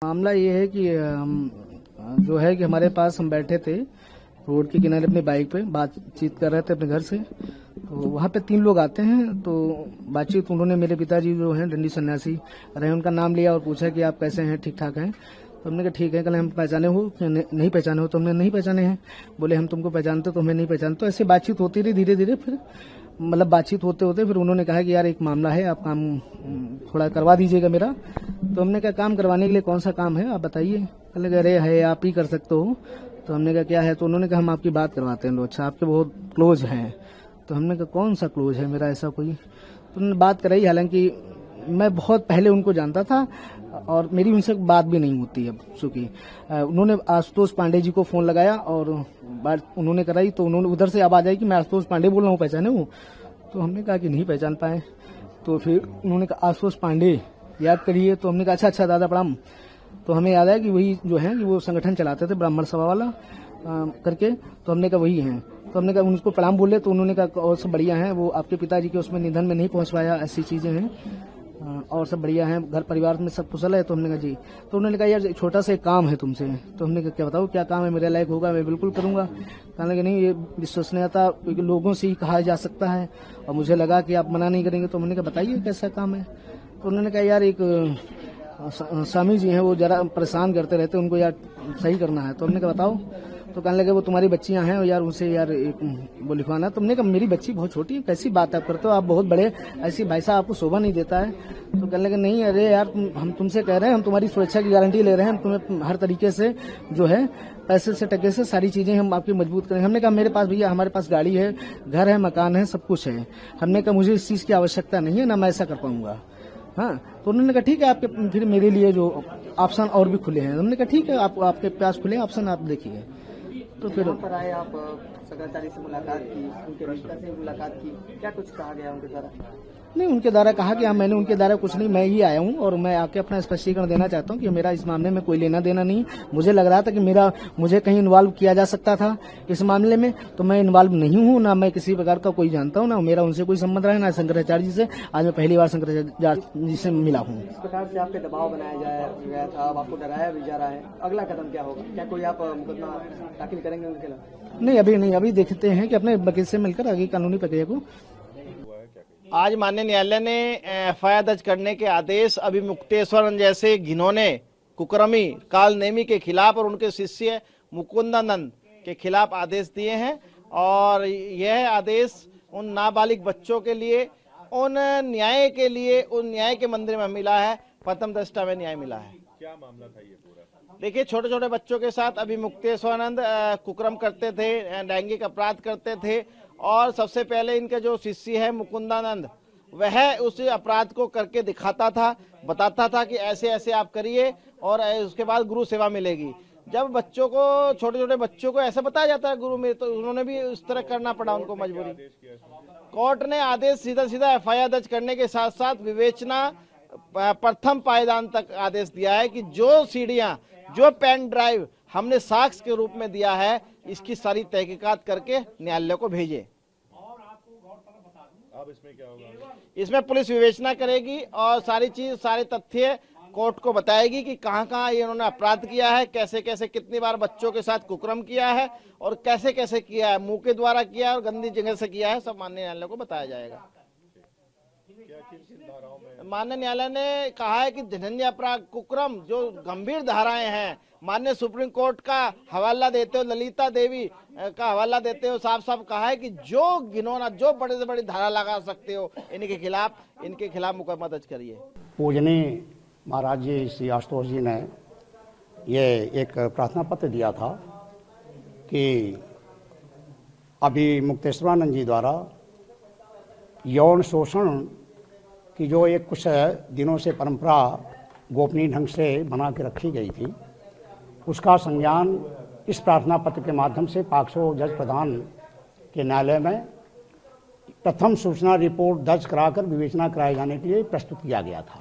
मामला ये है कि जो है कि हमारे पास हम बैठे थे रोड के किनारे अपने बाइक पे बातचीत कर रहे थे अपने घर से। तो वहाँ पे 3 लोग आते हैं। तो बातचीत उन्होंने मेरे पिताजी जो हैं दंडी सन्यासी रहे, उनका नाम लिया और पूछा कि आप कैसे हैं, ठीक ठाक हैं। तो हमने कहा ठीक है। कल हम पहचाने हो नहीं पहचाने हो? तो हमने नहीं पहचाने हैं। बोले हम तुमको पहचानते तो हमें नहीं पहचानते। तो ऐसे बातचीत होती रही धीरे धीरे। फिर मतलब बातचीत होते होते फिर उन्होंने कहा कि यार एक मामला है, आप काम थोड़ा करवा दीजिएगा मेरा। तो हमने कहा काम करवाने के लिए कौन सा काम है आप बताइए। कहने लगे अरे है आप ही कर सकते हो। तो हमने कहा क्या है? तो उन्होंने कहा हम आपकी बात करवाते हैं। लो अच्छा, आपके बहुत क्लोज हैं। तो हमने कहा कौन सा क्लोज है मेरा ऐसा कोई? तो उन्होंने बात कराई। हालांकि मैं बहुत पहले उनको जानता था और मेरी उनसे बात भी नहीं होती है। चूंकि उन्होंने आशुतोष पांडे जी को फोन लगाया और बात उन्होंने कराई। तो उन्होंने उधर से आवाज आई कि मैं आशुतोष पांडे बोल रहा हूँ, पहचाने हूँ? तो हमने कहा कि नहीं पहचान पाए। तो फिर उन्होंने कहा आशुतोष पांडे याद करिए। तो हमने कहा अच्छा दादा प्रणाम। तो हमें याद आया कि वही जो है वो संगठन चलाते थे ब्राह्मण सभा वाला करके। तो हमने कहा वही हैं। तो हमने कहा उनको प्रणाम बोले। तो उन्होंने कहा और सब बढ़िया है, वो आपके पिताजी के उसमें निधन में नहीं पहुंच पाया, ऐसी चीजें हैं और सब बढ़िया है, घर परिवार में सब कुशल है। तो हमने कहा जी। तो उन्होंने कहा यार छोटा सा एक काम है तुमसे। तो हमने कहा क्या बताओ क्या काम है, मेरे लायक होगा मैं बिल्कुल करूंगा। कहने लगे नहीं, ये विश्वसनीयता लोगों से ही कहा जा सकता है और मुझे लगा कि आप मना नहीं करेंगे। तो हमने कहा बताइए कैसा काम है। तो उन्होंने कहा यार एक स्वामी जी हैं, वो जरा परेशान करते रहते, उनको यार सही करना है। तो हमने कहा बताओ। तो कहने लगे वो तुम्हारी बच्चियां हैं और यार उनसे यार एक वो लिखवाना। तुमने कहा मेरी बच्ची बहुत छोटी है, कैसी बात आप करते हो, आप बहुत बड़े, ऐसी भाई साहब आपको शोभा नहीं देता है। तो कहने लगे नहीं अरे यार हम तुमसे कह रहे हैं, हम तुम्हारी सुरक्षा की गारंटी ले रहे हैं, हम तुम्हें हर तरीके से जो है पैसे से टके से सारी चीजें हम आपकी मजबूत करेंगे। हमने कहा मेरे पास भैया हमारे पास गाड़ी है, घर है, मकान है, सब कुछ है। हमने कहा मुझे इस चीज की आवश्यकता नहीं है, ना मैं ऐसा कर पाऊंगा। हाँ। तो उन्होंने कहा ठीक है, आपके फिर मेरे लिए जो ऑप्शन और भी खुले हैं। हमने कहा ठीक है, आपके पास खुले ऑप्शन, आप देखिए। तो फिर पर आए आप सेक्रेटरी से मुलाकात की, उनके रिश्ता से मुलाकात की, क्या कुछ कहा गया उनके द्वारा? नहीं, उनके द्वारा कहा कि मैंने उनके द्वारा कुछ नहीं, मैं ही आया हूँ और मैं आके अपना स्पष्टीकरण देना चाहता हूँ कि मेरा इस मामले में कोई लेना देना नहीं। मुझे लग रहा था कि मुझे कहीं इन्वॉल्व किया जा सकता था इस मामले में, तो मैं इन्वॉल्व नहीं हूँ, ना मैं किसी प्रकार का कोई जानता हूँ, ना मेरा उनसे कोई संबंध रहा है, ना शंकराचार्य जी से। आज मैं पहली बार शंकराचार्य जी से मिला हूँ। इस प्रकार से आप पे दबाव बनाया गया था, अब आपको डराया भी जा रहा है, अगला कदम क्या होगा? क्या कोई आप मुकदमा दाखिल करेंगे उनके खिलाफ? नहीं, अभी नहीं, अभी देखते हैं कि अपने वकील से मिलकर आगे कानूनी प्रक्रिया को। आज माननीय न्यायालय ने एफआईआर दर्ज करने के आदेश अभिमुक्तेश्वर जैसे घिनौने कुकर्मी कालनेमी के खिलाफ और उनके शिष्य मुकुंदानंद के खिलाफ आदेश दिए हैं। और यह आदेश उन नाबालिग बच्चों के लिए, उन न्याय के लिए, उन न्याय के मंदिर में मिला है, प्रथम दृष्टया में न्याय मिला है। क्या मामला था ये पूरा? देखिए, छोटे छोटे बच्चों के साथ अभिमुक्तेश्वरानंद कुकर्म करते थे, लैंगिक अपराध करते थे। और सबसे पहले इनके जो शिष्य है मुकुंदानंद, वह उस अपराध को करके दिखाता था, बताता था कि ऐसे ऐसे आप करिए और उसके बाद गुरु सेवा मिलेगी। जब बच्चों को, छोटे छोटे बच्चों को ऐसा बताया जाता है गुरु में, तो उन्होंने भी उस तरह करना पड़ा उनको मजबूरी। कोर्ट ने आदेश सीधा सीधा एफआईआर दर्ज करने के साथ साथ विवेचना प्रथम पायदान तक आदेश दिया है कि जो सीडियां, जो पेन ड्राइव हमने साक्ष्य के रूप में दिया है, इसकी सारी तहकीकात करके न्यायालय को भेजे। अब इसमें क्या होगा? इसमें पुलिस विवेचना करेगी और सारी चीज, सारे तथ्य कोर्ट को बताएगी कि कहां कहां ये उन्होंने अपराध किया है, कैसे कैसे, कितनी बार बच्चों के साथ कुकर्म किया है और कैसे कैसे किया है, मुंह के द्वारा किया है और गंदी जगह से किया है, सब माननीय न्यायालय को बताया जाएगा। माननीय न्यायालय ने कहा है कि जघन्य अपराध कुकर्म जो गंभीर धाराएं हैं, माननीय सुप्रीम कोर्ट का हवाला देते हो, ललिता देवी का हवाला देते हो, साफ साफ कहा है कि जो घिनौना, जो बड़े से बड़ी धारा लगा सकते हो इनके खिलाफ मुकदमा दर्ज करिए। पूजनीय महाराज जी श्री आशुतोष जी ने ये एक प्रार्थना पत्र दिया था कि अभिमुक्तेश्वरानंद जी द्वारा यौन शोषण की जो एक कुछ दिनों से परंपरा गोपनीय ढंग से बना के रखी गई थी, उसका संज्ञान इस प्रार्थना पत्र के माध्यम से पाक्सो जज प्रधान के न्यायालय में प्रथम सूचना रिपोर्ट दर्ज कराकर विवेचना कराए जाने के लिए प्रस्तुत किया गया था,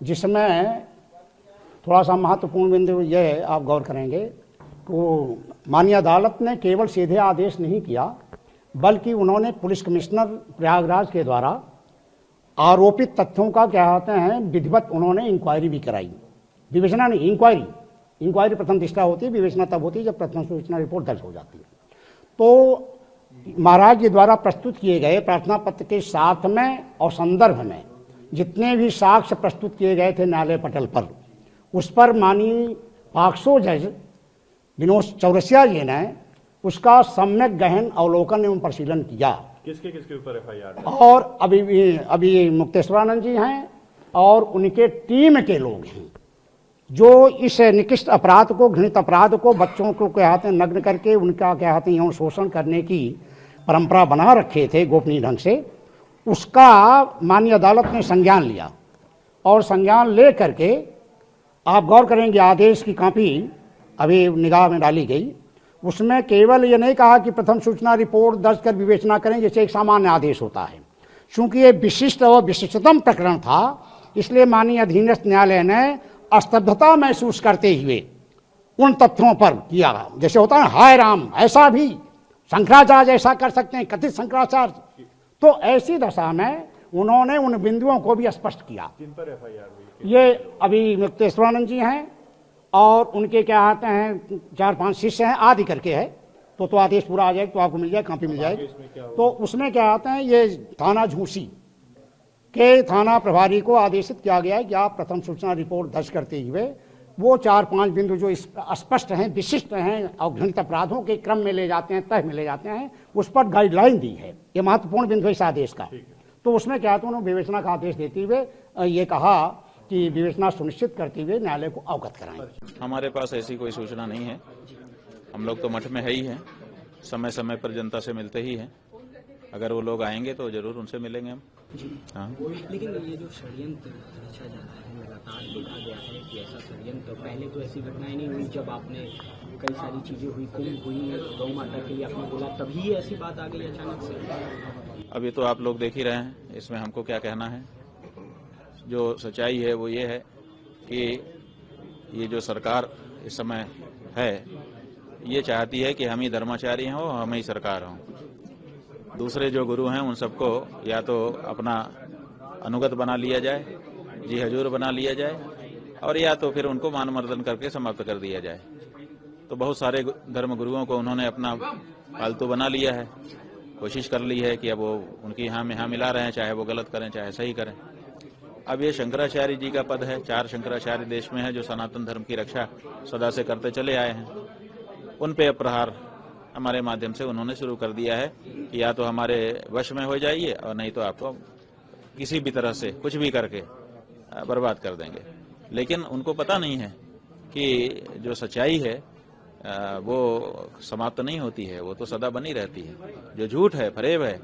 जिसमें थोड़ा सा महत्वपूर्ण बिंदु यह आप गौर करेंगे तो माननीय अदालत ने केवल सीधे आदेश नहीं किया, बल्कि उन्होंने पुलिस कमिश्नर प्रयागराज के द्वारा आरोपित तथ्यों का क्या कहते हैं विधिवत उन्होंने इंक्वायरी भी कराई। विवेचना नहीं, इंक्वायरी प्रथम दृष्टा होती है, विवेचना तब होती है जब प्रथम सूचना रिपोर्ट दर्ज हो जाती है। तो महाराज जी द्वारा प्रस्तुत किए गए प्रार्थना पत्र के साथ में और संदर्भ में जितने भी साक्ष्य प्रस्तुत किए गए थे न्यायालय पटल पर, उस पर माननीय पाक्सो जज विनोद चौरसिया जी ने उसका सम्यक गहन अवलोकन एवं परिशीलन किया। किसके ऊपर एफआईआर? और अभी मुक्तेश्वरानंद जी हैं और उनके टीम के लोग हैं जो इस निकृष्ट अपराध को, घृणित अपराध को बच्चों को क्या कहते हैं नग्न करके उनका क्या कहते हैं यौन शोषण करने की परंपरा बना रखे थे गोपनीय ढंग से। उसका माननीय अदालत ने संज्ञान लिया और संज्ञान ले करके आप गौर करेंगे आदेश की कॉपी अभी निगाह में डाली गई। उसमें केवल ये नहीं कहा कि प्रथम सूचना रिपोर्ट दर्ज कर विवेचना करें जैसे एक सामान्य आदेश होता है। चूंकि ये विशिष्ट और विशिष्टतम प्रकरण था इसलिए माननीय अधीनस्थ न्यायालय ने स्तब्धता महसूस करते हुए उन तथ्यों पर किया, जैसे होता है हाय राम ऐसा भी शंकराचार्य ऐसा कर सकते हैं, कथित शंकराचार्य। तो ऐसी दशा में उन्होंने उन बिंदुओं को भी स्पष्ट किया। किन पर एफआईआर हुई? ये अभी मुक्तेश्वरानंद जी हैं और उनके क्या आते हैं 4-5 शिष्य हैं आदि करके है। तो आदेश पूरा आ जाएगा तो आपको मिल जाए, कॉपी मिल जाएगी। तो उसमें क्या आते हैं ये थाना झूसी के थाना प्रभारी को आदेशित किया गया है कि आप प्रथम सूचना रिपोर्ट दर्ज करते हुए वो 4-5 बिंदु जो स्पष्ट हैं, विशिष्ट हैं और घृणित अपराधों के क्रम में ले जाते हैं, तह में ले जाते हैं, उस पर गाइडलाइन दी है। ये महत्वपूर्ण बिंदु है इस आदेश का। तो उसमें क्या था उन्होंने विवेचना का आदेश देते हुए ये कहा कि विवेचना सुनिश्चित करते हुए न्यायालय को अवगत कराएं। हमारे पास ऐसी कोई सूचना नहीं है। हम लोग तो मठ में है ही हैं, समय समय पर जनता से मिलते ही हैं। अगर वो लोग आएंगे तो जरूर उनसे मिलेंगे हम। हाँ। लेकिन ये जो षड्यंत्र रचा जा रहा है लगातार देखा गया है कि ऐसा षड्यंत्र पहले तो ऐसी घटनाएं नहीं हुई, जब आपने कई सारी चीजें हुई, कुंभ हुई, गौ माता के लिए आपने बोला तभी ऐसी बात आ गई अचानक से। अभी तो आप लोग देख ही रहे हैं, इसमें हमको क्या कहना है। जो सच्चाई है वो ये है कि ये जो सरकार इस समय है ये चाहती है कि हम ही धर्माचारी हों, हम ही सरकार हों। दूसरे जो गुरु हैं उन सबको या तो अपना अनुगत बना लिया जाए, जी हजूर बना लिया जाए, और या तो फिर उनको मान मर्दन करके समाप्त कर दिया जाए। तो बहुत सारे धर्म गुरुओं को उन्होंने अपना पालतू बना लिया है। कोशिश कर ली है कि अब वो उनकी यहाँ में यहाँ मिला रहे हैं, चाहे वो गलत करें चाहे सही करें। अब ये शंकराचार्य जी का पद है। 4 शंकराचार्य देश में है जो सनातन धर्म की रक्षा सदा से करते चले आए हैं। उन पे प्रहार हमारे माध्यम से उन्होंने शुरू कर दिया है कि या तो हमारे वश में हो जाइए और नहीं तो आपको किसी भी तरह से कुछ भी करके बर्बाद कर देंगे। लेकिन उनको पता नहीं है कि जो सच्चाई है वो समाप्त नहीं होती है, वो तो सदा बनी रहती है। जो झूठ है, फरेब है,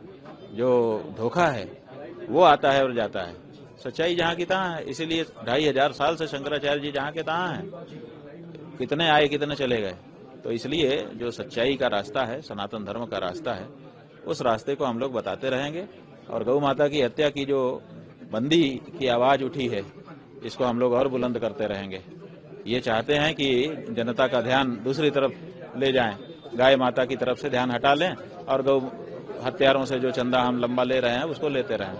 जो धोखा है वो आता है और जाता है। सच्चाई जहाँ की तहाँ है। इसीलिए 2500 साल से शंकराचार्य जी जहाँ के तहाँ हैं। कितने आए कितने चले गए। तो इसलिए जो सच्चाई का रास्ता है, सनातन धर्म का रास्ता है, उस रास्ते को हम लोग बताते रहेंगे। और गौ माता की हत्या की जो बंदी की आवाज उठी है इसको हम लोग और बुलंद करते रहेंगे। ये चाहते हैं कि जनता का ध्यान दूसरी तरफ ले जाएं, गाय माता की तरफ से ध्यान हटा लें और गौ हत्यारों से जो चंदा हम लंबा ले रहे हैं उसको लेते रहें।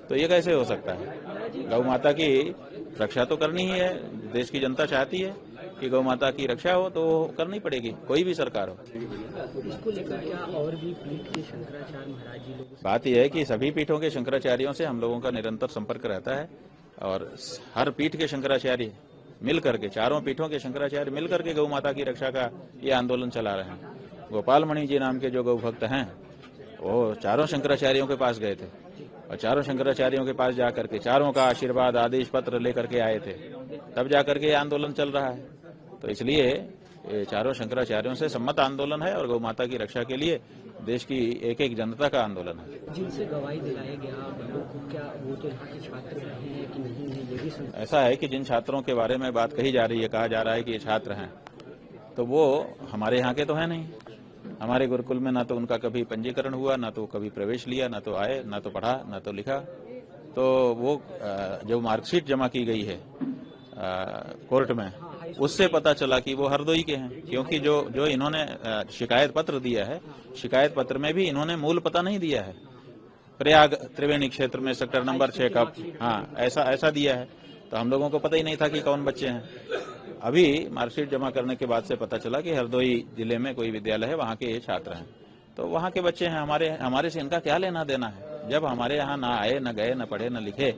तो ये कैसे हो सकता है। गौ माता की रक्षा तो करनी ही है। देश की जनता चाहती है कि गौ माता की रक्षा हो तो करनी पड़ेगी, कोई भी सरकार हो। इसको लेकर क्या और भी पीठ के शंकराचार्य महाराज जी लोग? बात यह है कि सभी पीठों के शंकराचार्यों से हम लोगों का निरंतर संपर्क रहता है और हर पीठ के शंकराचार्य मिलकर के, 4 पीठों के शंकराचार्य मिलकर के गौ माता की रक्षा का ये आंदोलन चला रहे हैं। गोपाल मणि जी नाम के जो गौ भक्त हैं वो 4 शंकराचार्यों के पास गए थे और 4 शंकराचार्यों के पास जाकर के 4 का आशीर्वाद आदेश पत्र लेकर के आए थे, तब जाकर के आंदोलन चल रहा है। तो इसलिए ये 4 शंकराचार्यों से सम्मत आंदोलन है और गौ माता की रक्षा के लिए देश की एक एक जनता का आंदोलन है। जिनसे गवाही दिलाया गया बंदों को, क्या वो तो यहाँ के छात्र रहे हैं कि नहीं है, ये भी ऐसा है कि जिन छात्रों के बारे में बात कही जा रही है, कहा जा रहा है कि ये छात्र हैं, तो वो हमारे यहाँ के तो है नहीं। हमारे गुरुकुल में ना तो उनका कभी पंजीकरण हुआ, ना तो कभी प्रवेश लिया, ना तो आए, ना तो पढ़ा, ना तो लिखा। तो वो जो मार्कशीट जमा की गई है कोर्ट में, उससे पता चला कि वो हरदोई के हैं। क्योंकि जो इन्होंने शिकायत पत्र दिया है, शिकायत पत्र में भी इन्होंने मूल पता नहीं दिया है। प्रयाग त्रिवेणी क्षेत्र में सेक्टर नंबर 6 का, हाँ, ऐसा दिया है। तो हम लोगों को पता ही नहीं था कि कौन बच्चे हैं। अभी मार्कशीट जमा करने के बाद से पता चला कि हरदोई जिले में कोई विद्यालय है, वहाँ के ये छात्र हैं। तो वहाँ के बच्चे हैं, हमारे से इनका क्या लेना देना है? जब हमारे यहाँ ना आए, न गए, न पढ़े, न लिखे,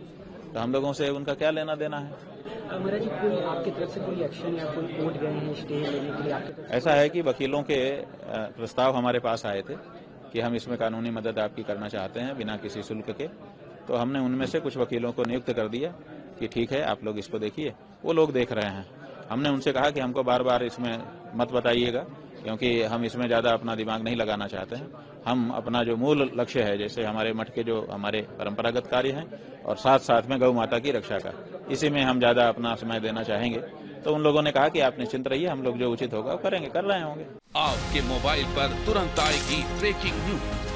तो हम लोगों से उनका क्या लेना देना है? महाराज जी, कोई आपकी तरफ से कोई एक्शन या कोई कोर्ट गए हैं स्टे लेने के लिए आपकी तरफ से? ऐसा है कि वकीलों के प्रस्ताव हमारे पास आए थे कि हम इसमें कानूनी मदद आपकी करना चाहते हैं बिना किसी शुल्क के। तो हमने उनमें से कुछ वकीलों को नियुक्त कर दिया कि ठीक है, आप लोग इसको देखिए। वो लोग देख रहे हैं। हमने उनसे कहा कि हमको बार बार इसमें मत बताइएगा, क्योंकि हम इसमें ज़्यादा अपना दिमाग नहीं लगाना चाहते हैं। हम अपना जो मूल लक्ष्य है, जैसे हमारे मठ के जो हमारे परंपरागत कार्य हैं और साथ साथ में गौ माता की रक्षा का, इसी में हम ज़्यादा अपना समय देना चाहेंगे। तो उन लोगों ने कहा कि आप निश्चिंत रहिए, हम लोग जो उचित होगा वो करेंगे, कर रहे होंगे। आपके मोबाइल पर तुरंत आएगी ब्रेकिंग न्यूज।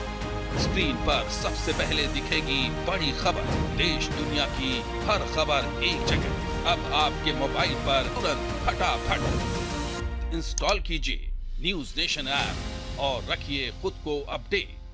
स्क्रीन पर सबसे पहले दिखेगी बड़ी खबर, देश दुनिया की हर खबर एक जगह। अब आपके मोबाइल पर तुरंत फटाफट इंस्टॉल कीजिए न्यूज नेशन ऐप और रखिए खुद को अपडेट।